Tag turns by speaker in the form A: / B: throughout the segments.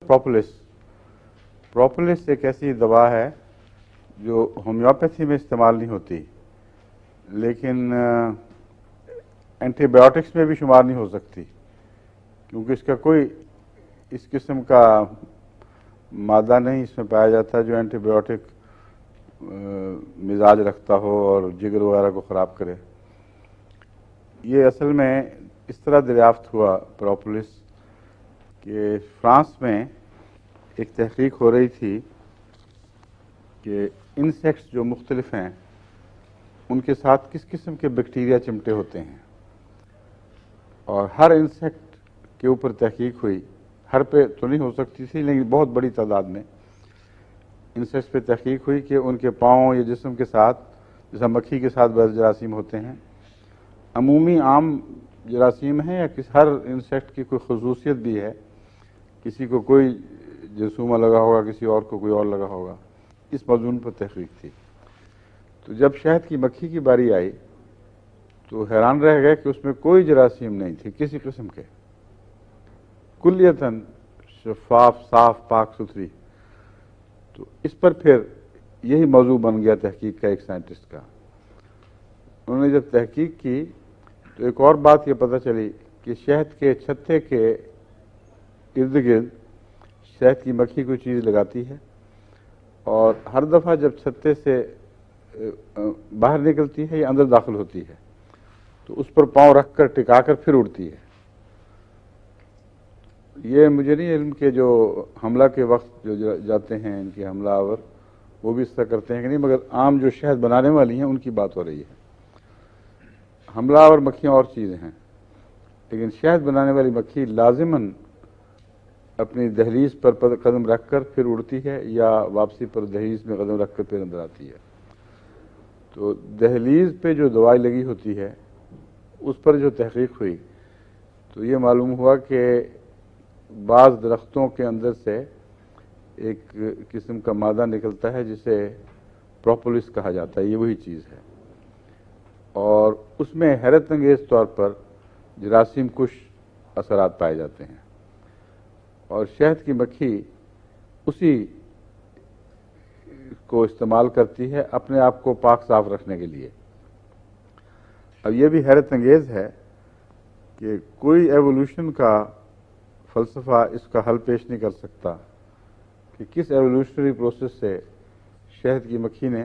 A: پروپولس ایک ایسی دوا ہے جو ہومیوپیتھی میں استعمال نہیں ہوتی، لیکن اینٹی بایوٹکس میں بھی شمار نہیں ہو سکتی، کیونکہ اس کا کوئی اس قسم کا مادہ نہیں اس میں پایا جاتا جو اینٹی بایوٹک مزاج رکھتا ہو اور جگر وغیرہ کو خراب کرے۔ یہ اصل میں اس طرح دریافت ہوا پروپولس کہ فرانس میں ایک تحقیق ہو رہی تھی کہ انسیکٹس جو مختلف ہیں ان کے ساتھ کس قسم کے بیکٹیریا چمٹے ہوتے ہیں، اور ہر انسیکٹ کے اوپر تحقیق ہوئی۔ ہر پہ تو نہیں ہو سکتی تھی، لیکن بہت بڑی تعداد میں انسیکٹس پہ تحقیق ہوئی کہ ان کے پاؤں یا جسم کے ساتھ، جیسا مکھی کے ساتھ بعض جراثیم ہوتے ہیں، عمومی عام جراثیم ہیں یا ہر انسیکٹ کی کوئی خصوصیت بھی ہے، کسی کو کوئی جرثومہ لگا ہوگا، کسی اور کو کوئی اور لگا ہوگا، اس موضوع پر تحقیق تھی۔ تو جب شہد کی مکھی کی باری آئی تو حیران رہ گئے کہ اس میں کوئی جراثیم نہیں تھی کسی قسم کے، کلیتاً شفاف، صاف، پاک ستھری۔ تو اس پر پھر یہی موضوع بن گیا تحقیق کا ایک سائنٹسٹ کا۔ انہوں نے جب تحقیق کی تو ایک اور بات یہ پتہ چلی کہ شہد کے چھتے کے ارد گرد شہد کی مکھی کوئی چیز لگاتی ہے، اور ہر دفعہ جب چھتے سے باہر نکلتی ہے یا اندر داخل ہوتی ہے تو اس پر پاؤں رکھ کر ٹکا کر پھر اڑتی ہے۔ یہ مجھے نہیں علم کہ جو حملہ کے وقت جو جاتے ہیں ان کے حملہ آور وہ بھی اس طرح کرتے ہیں کہ نہیں، مگر عام جو شہد بنانے والی ہیں ان کی بات ہو رہی ہے۔ حملہ آور مکھیاں اور چیزیں ہیں، لیکن شہد بنانے والی مکھی لازماً اپنی دہلیز پر قدم رکھ کر پھر اڑتی ہے، یا واپسی پر دہلیز میں قدم رکھ کر پھر اندر آتی ہے۔ تو دہلیز پہ جو دوائی لگی ہوتی ہے اس پر جو تحقیق ہوئی تو یہ معلوم ہوا کہ بعض درختوں کے اندر سے ایک قسم کا مادہ نکلتا ہے جسے پروپولس کہا جاتا ہے، یہ وہی چیز ہے، اور اس میں حیرت انگیز طور پر جراثیم کش اثرات پائے جاتے ہیں، اور شہد کی مکھی اسی کو استعمال کرتی ہے اپنے آپ کو پاک صاف رکھنے کے لیے۔ اب یہ بھی حیرت انگیز ہے کہ کوئی ایوولوشن کا فلسفہ اس کا حل پیش نہیں کر سکتا کہ کس ایوولوشنری پروسیس سے شہد کی مکھی نے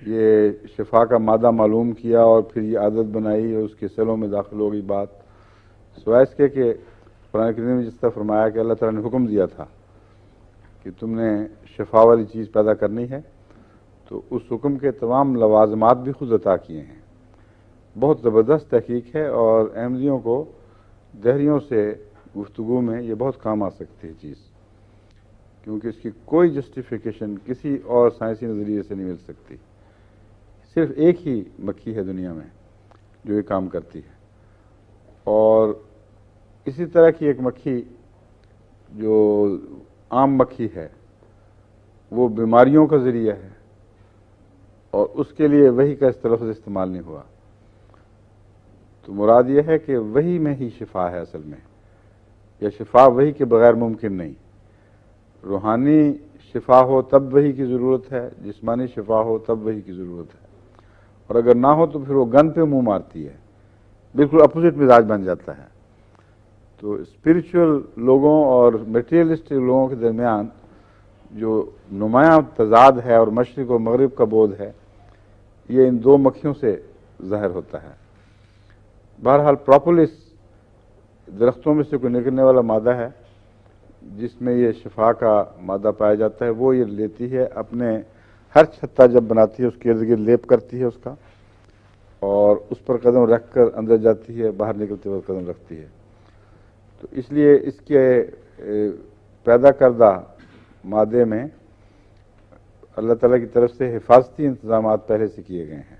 A: یہ شفا کا مادہ معلوم کیا اور پھر یہ عادت بنائی اور اس کے سیلوں میں داخل ہو گئی بات، سوائے اس کے کہ قرآن کریم نے جس طرح فرمایا کہ اللہ تعالیٰ نے حکم دیا تھا کہ تم نے شفا والی چیز پیدا کرنی ہے، تو اس حکم کے تمام لوازمات بھی خود عطا کیے ہیں۔ بہت زبردست تحقیق ہے، اور احمدیوں کو دہریوں سے گفتگو میں یہ بہت کام آ سکتی ہے چیز، کیونکہ اس کی کوئی جسٹیفیکیشن کسی اور سائنسی نظریے سے نہیں مل سکتی۔ صرف ایک ہی مکھی ہے دنیا میں جو یہ کام کرتی ہے، اور اسی طرح کی ایک مکھی جو عام مکھی ہے وہ بیماریوں کا ذریعہ ہے، اور اس کے لیے وحی کا اس لفظ استعمال نہیں ہوا۔ تو مراد یہ ہے کہ وحی میں ہی شفا ہے اصل میں، یا شفا وحی کے بغیر ممکن نہیں۔ روحانی شفا ہو تب وحی کی ضرورت ہے، جسمانی شفا ہو تب وحی کی ضرورت ہے، اور اگر نہ ہو تو پھر وہ گن پہ منہ مارتی ہے، بالکل اپوزٹ مزاج بن جاتا ہے۔ تو اسپرچول لوگوں اور میٹیریلسٹک لوگوں کے درمیان جو نمایاں تضاد ہے اور مشرق و مغرب کا بودھ ہے، یہ ان دو مکھیوں سے ظاہر ہوتا ہے۔ بہرحال پروپولس درختوں میں سے کوئی نکلنے والا مادہ ہے جس میں یہ شفا کا مادہ پایا جاتا ہے، وہ یہ لیتی ہے اپنے ہر چھتا جب بناتی ہے اس کے ارد گرد لیپ کرتی ہے اس کا، اور اس پر قدم رکھ کر اندر جاتی ہے، باہر نکلتے وقت قدم رکھتی ہے۔ تو اس لیے اس کے پیدا کردہ مادے میں اللہ تعالیٰ کی طرف سے حفاظتی انتظامات پہلے سے کیے گئے ہیں۔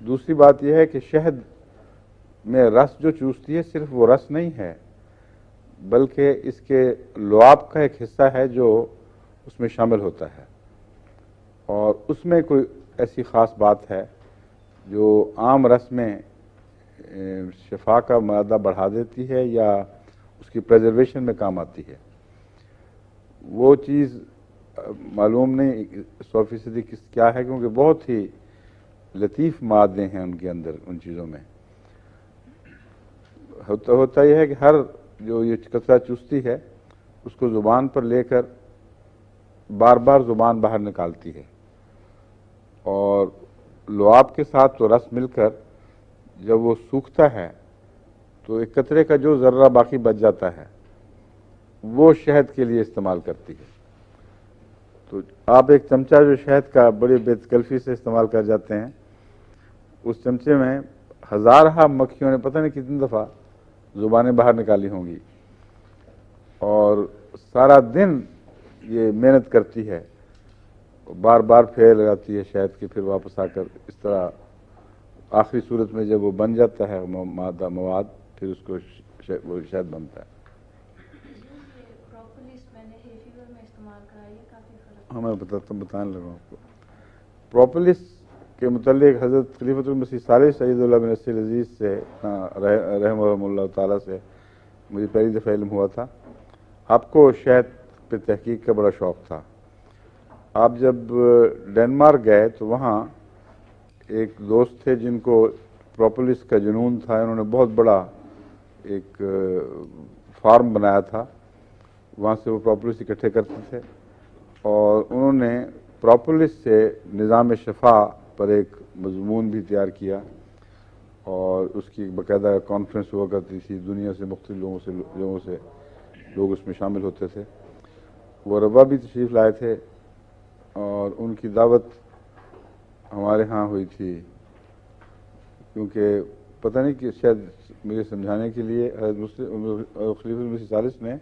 A: دوسری بات یہ ہے کہ شہد میں رس جو چوستی ہے صرف وہ رس نہیں ہے، بلکہ اس کے لعاب کا ایک حصہ ہے جو اس میں شامل ہوتا ہے، اور اس میں کوئی ایسی خاص بات ہے جو عام رس میں شفا کا مادہ بڑھا دیتی ہے یا اس اس کی پریزرویشن میں کام آتی ہے. وہ چیز معلوم نہیں 100% کیا ہے، کیونکہ بہت ہی لطیف مادے ہیں ان کے اندر. ان چیزوں میں ہوتا یہ ہے کہ ہر جو یہ کچرا چوستی ہے اس کو زبان پر لے کر بار بار زبان باہر نکالتی ہے، اور لعاب کے ساتھ تو رس مل کر جب وہ سوکھتا ہے تو ایک قطرے کا جو ذرہ باقی بچ جاتا ہے وہ شہد کے لیے استعمال کرتی ہے. تو آپ ایک چمچہ جو شہد کا بڑی بے تکلفی سے استعمال کر جاتے ہیں، اس چمچے میں ہزارہ مکھیوں نے پتہ نہیں کتنی دفعہ زبانیں باہر نکالی ہوں گی، اور سارا دن یہ محنت کرتی ہے، بار بار پھیر لگاتی ہے شہد کے، پھر واپس آ کر اس طرح آخری صورت میں جب وہ بن جاتا ہے مواد، پھر اس کو وہ شہد بنتا ہے. ہاں میں بتانے لگا آپ کو. پروپولس کے متعلق حضرت خلیفۃ المسیح ثالث سید اللہ بن نصیر العزیز سے رحمہ اللہ تعالیٰ سے مجھے پہلی دفعہ علم ہوا تھا. آپ کو شہد پہ تحقیق کا بڑا شوق تھا. آپ جب ڈنمارک گئے تو وہاں ایک دوست تھے جن کو پروپولس کا جنون تھا. انہوں نے بہت بڑا ایک فارم بنایا تھا، وہاں سے وہ پروپولس اکٹھے کرتے تھے، اور انہوں نے پروپولس سے نظام شفا پر ایک مضمون بھی تیار کیا، اور اس کی باقاعدہ کانفرنس ہوا کرتی تھی. دنیا سے مختلف لوگوں سے لوگ اس میں شامل ہوتے تھے. وہ ربا بھی تشریف لائے تھے، اور ان کی دعوت ہمارے ہاں ہوئی تھی، کیونکہ پتہ نہیں کہ شاید مجھے سمجھانے کے لیے خلیفۃ المسیح ثالث نے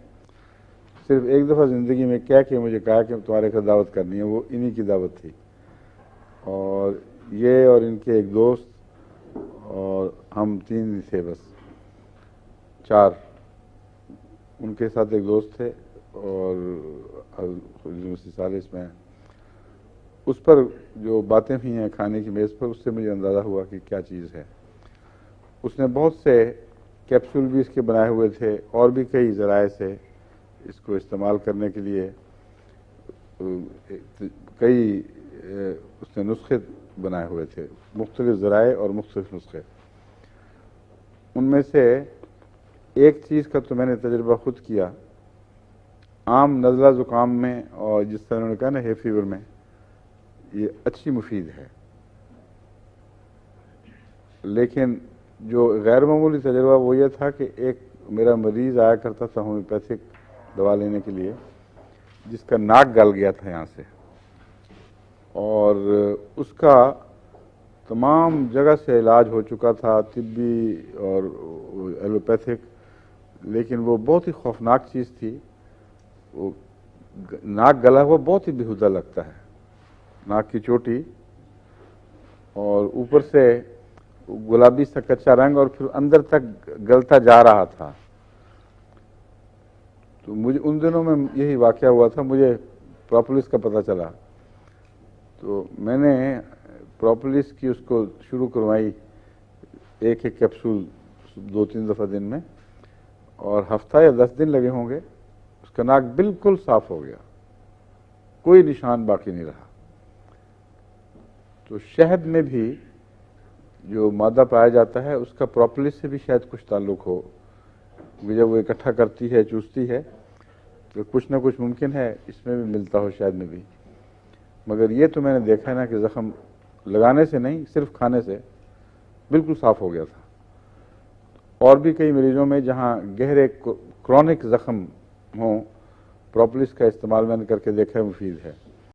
A: صرف ایک دفعہ زندگی میں کیا کہ مجھے کہا کہ تمہارے گھر دعوت کرنی ہے. وہ انہی کی دعوت تھی، اور یہ اور ان کے ایک دوست اور ہم 3 ہی تھے، بس 4. ان کے ساتھ ایک دوست تھے، اور مسیح ثالث میں اس پر جو باتیں ہوئی ہیں کھانے کی میز پر، اس سے مجھے اندازہ ہوا کہ کیا چیز ہے. اس نے بہت سے کیپسول بھی اس کے بنائے ہوئے تھے، اور بھی کئی ذرائع سے اس کو استعمال کرنے کے لیے کئی اس نے نسخے بنائے ہوئے تھے، مختلف ذرائع اور مختلف نسخے. ان میں سے ایک چیز کا تو میں نے تجربہ خود کیا. عام نزلہ زکام میں، اور جس طرح انہوں نے کہا نا ہے فیور میں، یہ اچھی مفید ہے، لیکن جو غیر معمولی تجربہ وہ یہ تھا کہ ایک میرا مریض آیا کرتا تھا ہومیوپیتھک دوا لینے کے لیے، جس کا ناک گل گیا تھا یہاں سے، اور اس کا تمام جگہ سے علاج ہو چکا تھا، طبی اور ایلوپیتھک، لیکن وہ بہت ہی خوفناک چیز تھی. وہ ناک گلا ہوا بہت ہی بیہودہ لگتا ہے، ناک کی چوٹی، اور اوپر سے گلابی سا کچا رنگ، اور پھر اندر تک گلتا جا رہا تھا. تو مجھے ان دنوں میں یہی واقعہ ہوا تھا. مجھے پروپولس کا پتہ چلا، تو میں نے پروپولس کی اس کو شروع کروائی، ایک کیپسول 2-3 دفعہ دن میں، اور ہفتہ یا 10 دن لگے ہوں گے. اس کا ناک بالکل صاف ہو گیا، کوئی نشان باقی نہیں رہا. تو شہد میں بھی جو مادہ پایا جاتا ہے اس کا پروپولس سے بھی شاید کچھ تعلق ہو، کیونکہ جب وہ اکٹھا کرتی ہے، چوستی ہے، تو کچھ نہ کچھ ممکن ہے اس میں بھی ملتا ہو، شاید میں بھی. مگر یہ تو میں نے دیکھا نا کہ زخم لگانے سے نہیں، صرف کھانے سے بالکل صاف ہو گیا تھا. اور بھی کئی مریضوں میں جہاں گہرے کرونک زخم ہوں، پروپولس کا استعمال میں نے کر کے دیکھا ہے، مفید ہے.